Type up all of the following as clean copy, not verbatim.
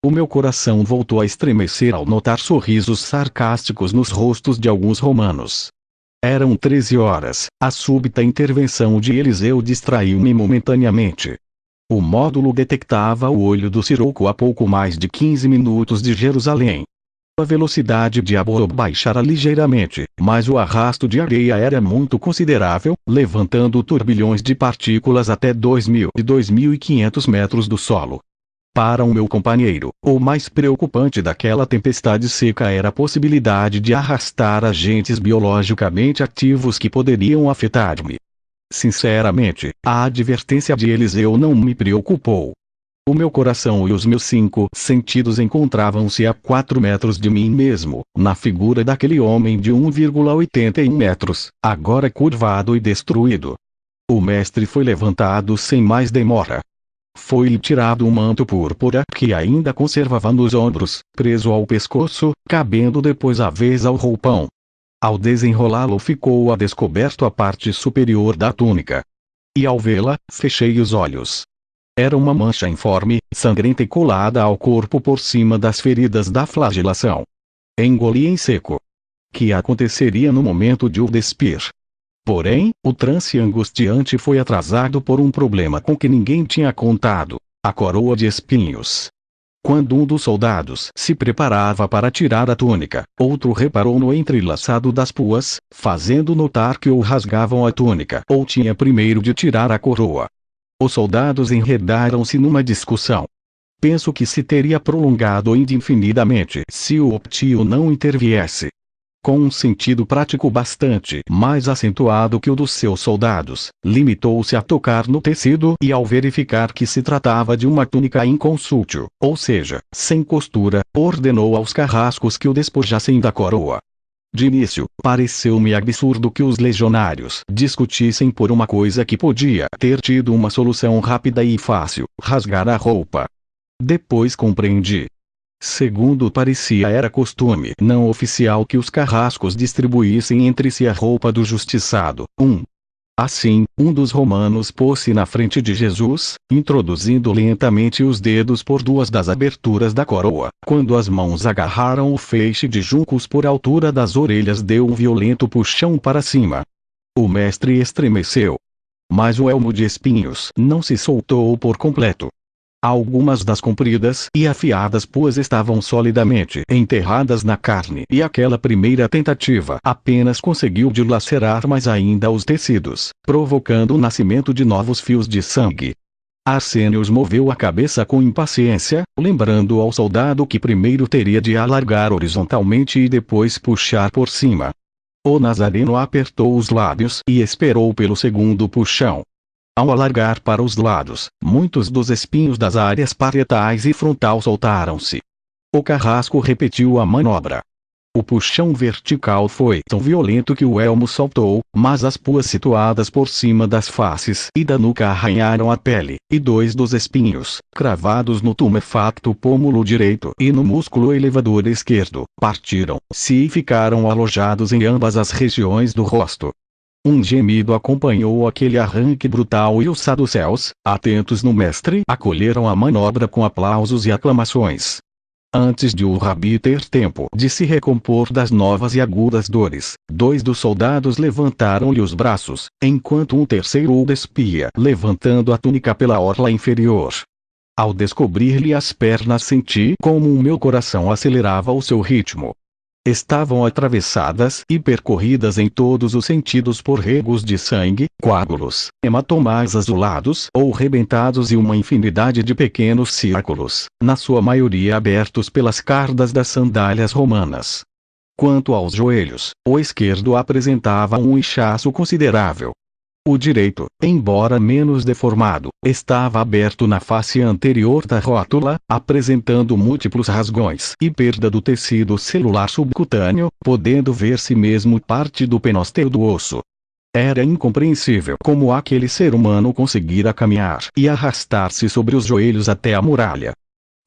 O meu coração voltou a estremecer ao notar sorrisos sarcásticos nos rostos de alguns romanos. Eram 13 horas, a súbita intervenção de Eliseu distraiu-me momentaneamente. O módulo detectava o olho do Siroco a pouco mais de 15 minutos de Jerusalém. A velocidade de a bordo baixara ligeiramente, mas o arrasto de areia era muito considerável, levantando turbilhões de partículas até 2.000 e 2.500 metros do solo. Para o meu companheiro, o mais preocupante daquela tempestade seca era a possibilidade de arrastar agentes biologicamente ativos que poderiam afetar-me. Sinceramente, a advertência de Eliseu não me preocupou. O meu coração e os meus 5 sentidos encontravam-se a 4 metros de mim mesmo, na figura daquele homem de 1,81 metros, agora curvado e destruído. O mestre foi levantado sem mais demora. Foi-lhe tirado um manto púrpura que ainda conservava nos ombros, preso ao pescoço, cabendo depois a vez ao roupão. Ao desenrolá-lo ficou a descoberto a parte superior da túnica. E ao vê-la, fechei os olhos. Era uma mancha informe, sangrenta e colada ao corpo por cima das feridas da flagelação. Engoli em seco. Que aconteceria no momento de o despir? Porém, o transe angustiante foi atrasado por um problema com que ninguém tinha contado: a coroa de espinhos. Quando um dos soldados se preparava para tirar a túnica, outro reparou no entrelaçado das puas, fazendo notar que ou rasgavam a túnica ou tinha primeiro de tirar a coroa. Os soldados enredaram-se numa discussão. Penso que se teria prolongado indefinidamente se o Optio não interviesse. Com um sentido prático bastante mais acentuado que o dos seus soldados, limitou-se a tocar no tecido e ao verificar que se tratava de uma túnica inconsútil, ou seja, sem costura, ordenou aos carrascos que o despojassem da coroa. De início, pareceu-me absurdo que os legionários discutissem por uma coisa que podia ter tido uma solução rápida e fácil: rasgar a roupa. Depois compreendi. Segundo parecia era costume não oficial que os carrascos distribuíssem entre si a roupa do justiçado. Assim, um dos romanos pôs-se na frente de Jesus, introduzindo lentamente os dedos por duas das aberturas da coroa. Quando as mãos agarraram o feixe de juncos por altura das orelhas, deu um violento puxão para cima. O mestre estremeceu. Mas o elmo de espinhos não se soltou por completo. Algumas das compridas e afiadas puas estavam solidamente enterradas na carne e aquela primeira tentativa apenas conseguiu dilacerar mais ainda os tecidos, provocando o nascimento de novos fios de sangue. Arsênios moveu a cabeça com impaciência, lembrando ao soldado que primeiro teria de alargar horizontalmente e depois puxar por cima. O Nazareno apertou os lábios e esperou pelo segundo puxão. Ao alargar para os lados, muitos dos espinhos das áreas parietais e frontal soltaram-se. O carrasco repetiu a manobra. O puxão vertical foi tão violento que o elmo saltou, mas as puas situadas por cima das faces e da nuca arranharam a pele, e 2 dos espinhos, cravados no tumefacto pômulo direito e no músculo elevador esquerdo, partiram-se e ficaram alojados em ambas as regiões do rosto. Um gemido acompanhou aquele arranque brutal e os saduceus, atentos no mestre, acolheram a manobra com aplausos e aclamações. Antes de o rabi ter tempo de se recompor das novas e agudas dores, 2 dos soldados levantaram-lhe os braços, enquanto um terceiro o despia, levantando a túnica pela orla inferior. Ao descobrir-lhe as pernas senti como o meu coração acelerava o seu ritmo. Estavam atravessadas e percorridas em todos os sentidos por regos de sangue, coágulos, hematomas azulados ou rebentados e uma infinidade de pequenos círculos, na sua maioria abertos pelas cardas das sandálias romanas. Quanto aos joelhos, o esquerdo apresentava um inchaço considerável. O direito, embora menos deformado, estava aberto na face anterior da rótula, apresentando múltiplos rasgões e perda do tecido celular subcutâneo, podendo ver-se mesmo parte do penósteo do osso. Era incompreensível como aquele ser humano conseguira caminhar e arrastar-se sobre os joelhos até a muralha.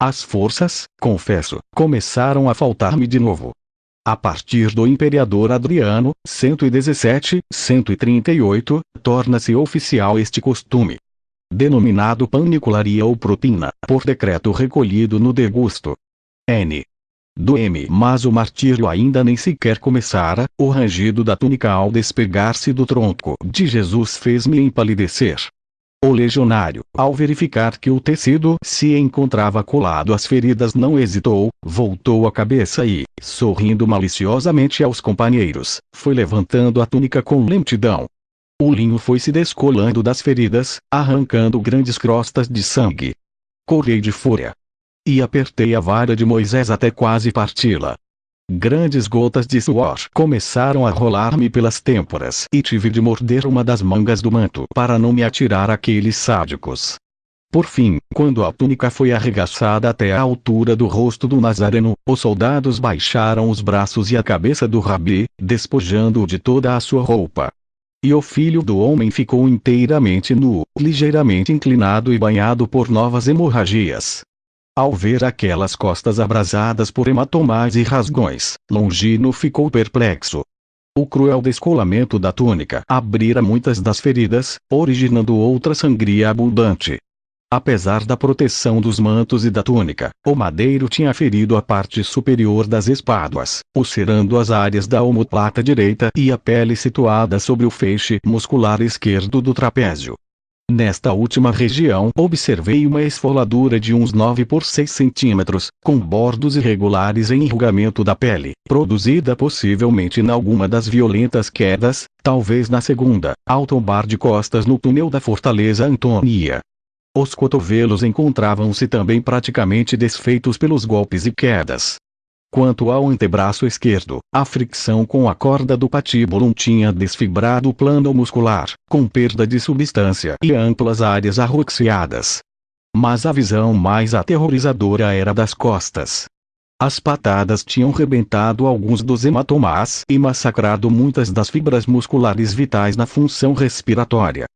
As forças, confesso, começaram a faltar-me de novo. A partir do imperador Adriano, 117, 138, torna-se oficial este costume. denominado panicularia ou propina, por decreto recolhido no degusto. N. Do M. Mas o martírio ainda nem sequer começara, o rangido da túnica ao despegar-se do tronco de Jesus fez-me empalidecer. O legionário, ao verificar que o tecido se encontrava colado às feridas, não hesitou, voltou a cabeça e, sorrindo maliciosamente aos companheiros, foi levantando a túnica com lentidão. O linho foi se descolando das feridas, arrancando grandes crostas de sangue. Correi de fúria e apertei a vara de Moisés até quase parti-la. Grandes gotas de suor começaram a rolar-me pelas têmporas e tive de morder uma das mangas do manto para não me atirar àqueles sádicos. Por fim, quando a túnica foi arregaçada até a altura do rosto do Nazareno, os soldados baixaram os braços e a cabeça do rabi, despojando-o de toda a sua roupa. E o filho do homem ficou inteiramente nu, ligeiramente inclinado e banhado por novas hemorragias. Ao ver aquelas costas abrasadas por hematomas e rasgões, Longino ficou perplexo. O cruel descolamento da túnica abrira muitas das feridas, originando outra sangria abundante. Apesar da proteção dos mantos e da túnica, o madeiro tinha ferido a parte superior das espáduas, ulcerando as áreas da omoplata direita e a pele situada sobre o feixe muscular esquerdo do trapézio. Nesta última região observei uma esfoladura de uns 9 por 6 centímetros, com bordos irregulares em enrugamento da pele, produzida possivelmente em alguma das violentas quedas, talvez na segunda, ao tombar de costas no túnel da Fortaleza Antônia. Os cotovelos encontravam-se também praticamente desfeitos pelos golpes e quedas. Quanto ao antebraço esquerdo, a fricção com a corda do patíbulo tinha desfibrado o plano muscular, com perda de substância e amplas áreas arroxeadas. Mas a visão mais aterrorizadora era das costas. As patadas tinham rebentado alguns dos hematomas e massacrado muitas das fibras musculares vitais na função respiratória.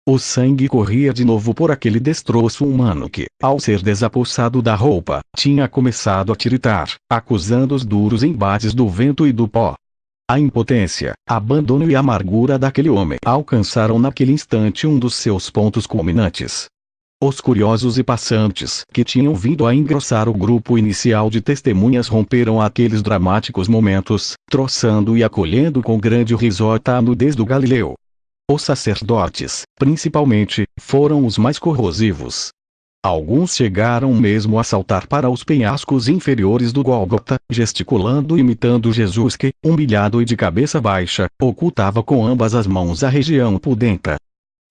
O sangue corria de novo por aquele destroço humano que, ao ser desapossado da roupa, tinha começado a tiritar, acusando os duros embates do vento e do pó. A impotência, abandono e amargura daquele homem alcançaram naquele instante um dos seus pontos culminantes. Os curiosos e passantes que tinham vindo a engrossar o grupo inicial de testemunhas romperam aqueles dramáticos momentos, troçando e acolhendo com grande risota a nudez do Galileu. Os sacerdotes, principalmente, foram os mais corrosivos. Alguns chegaram mesmo a saltar para os penhascos inferiores do Gólgota, gesticulando e imitando Jesus que, humilhado e de cabeça baixa, ocultava com ambas as mãos a região pudenta.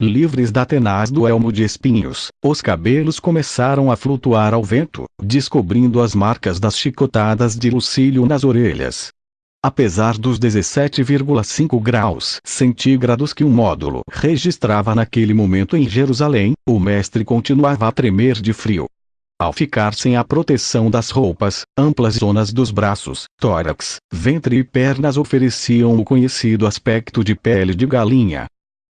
Livres da tenaz do elmo de espinhos, os cabelos começaram a flutuar ao vento, descobrindo as marcas das chicotadas de Lucílio nas orelhas. Apesar dos 17,5 graus centígrados que o módulo registrava naquele momento em Jerusalém, o mestre continuava a tremer de frio. Ao ficar sem a proteção das roupas, amplas zonas dos braços, tórax, ventre e pernas ofereciam o conhecido aspecto de pele de galinha.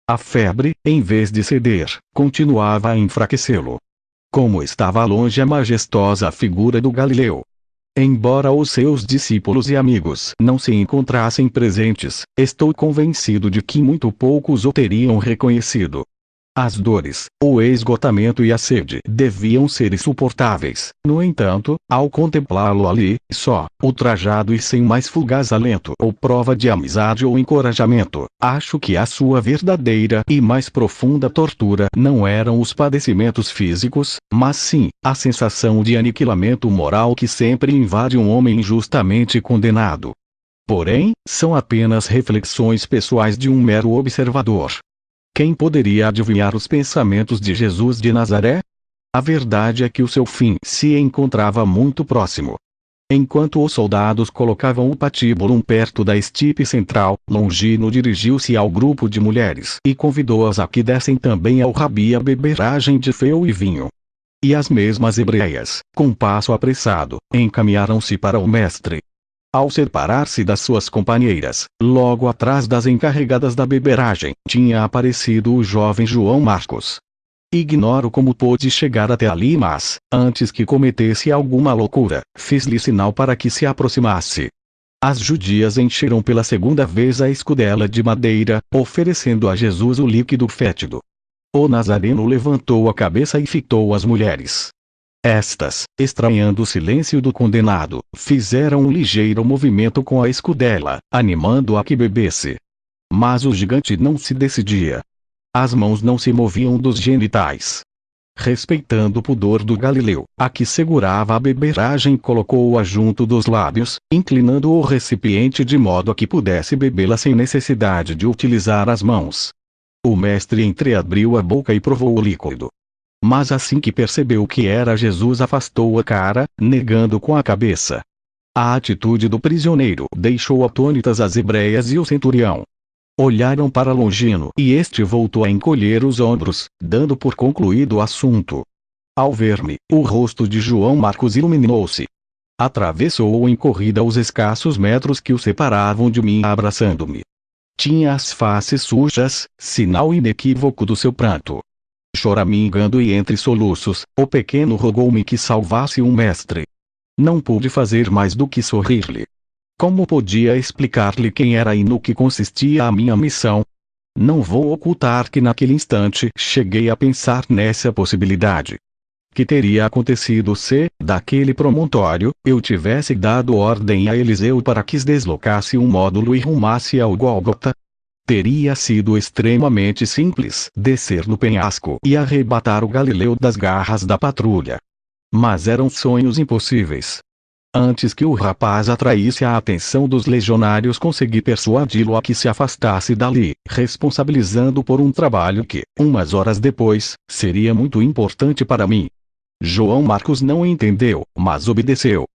A febre, em vez de ceder, continuava a enfraquecê-lo. Como estava longe a majestosa figura do Galileu! Embora os seus discípulos e amigos não se encontrassem presentes, estou convencido de que muito poucos o teriam reconhecido. As dores, o esgotamento e a sede deviam ser insuportáveis. No entanto, ao contemplá-lo ali, só, ultrajado e sem mais fugaz alento ou prova de amizade ou encorajamento, acho que a sua verdadeira e mais profunda tortura não eram os padecimentos físicos, mas sim, a sensação de aniquilamento moral que sempre invade um homem injustamente condenado. Porém, são apenas reflexões pessoais de um mero observador. Quem poderia adivinhar os pensamentos de Jesus de Nazaré? A verdade é que o seu fim se encontrava muito próximo. Enquanto os soldados colocavam o patíbulo perto da estipe central, Longino dirigiu-se ao grupo de mulheres e convidou-as a que dessem também ao rabi a beberagem de fel e vinho. E as mesmas hebreias, com passo apressado, encaminharam-se para o mestre. Ao separar-se das suas companheiras, logo atrás das encarregadas da beberagem, tinha aparecido o jovem João Marcos. Ignoro como pôde chegar até ali, mas, antes que cometesse alguma loucura, fiz-lhe sinal para que se aproximasse. As judias encheram pela segunda vez a escudela de madeira, oferecendo a Jesus o líquido fétido. O Nazareno levantou a cabeça e fitou as mulheres. Estas, estranhando o silêncio do condenado, fizeram um ligeiro movimento com a escudela, animando-a a que bebesse. Mas o gigante não se decidia. As mãos não se moviam dos genitais. Respeitando o pudor do Galileu, a que segurava a beberagem colocou-a junto dos lábios, inclinando o recipiente de modo a que pudesse bebê-la sem necessidade de utilizar as mãos. O mestre entreabriu a boca e provou o líquido. Mas assim que percebeu que era Jesus, afastou a cara, negando com a cabeça. A atitude do prisioneiro deixou atônitas as hebreias e o centurião. Olharam para Longino e este voltou a encolher os ombros, dando por concluído o assunto. Ao ver-me, o rosto de João Marcos iluminou-se. Atravessou em corrida os escassos metros que o separavam de mim, abraçando-me. Tinha as faces sujas, sinal inequívoco do seu pranto. Choramingando e entre soluços, o pequeno rogou-me que salvasse um mestre. Não pude fazer mais do que sorrir-lhe. Como podia explicar-lhe quem era e no que consistia a minha missão? Não vou ocultar que naquele instante cheguei a pensar nessa possibilidade. Que teria acontecido se, daquele promontório, eu tivesse dado ordem a Eliseu para que deslocasse um módulo e rumasse ao Gólgota? Teria sido extremamente simples descer no penhasco e arrebatar o Galileu das garras da patrulha. Mas eram sonhos impossíveis. Antes que o rapaz atraísse a atenção dos legionários, consegui persuadi-lo a que se afastasse dali, responsabilizando por um trabalho que, umas horas depois, seria muito importante para mim. João Marcos não entendeu, mas obedeceu.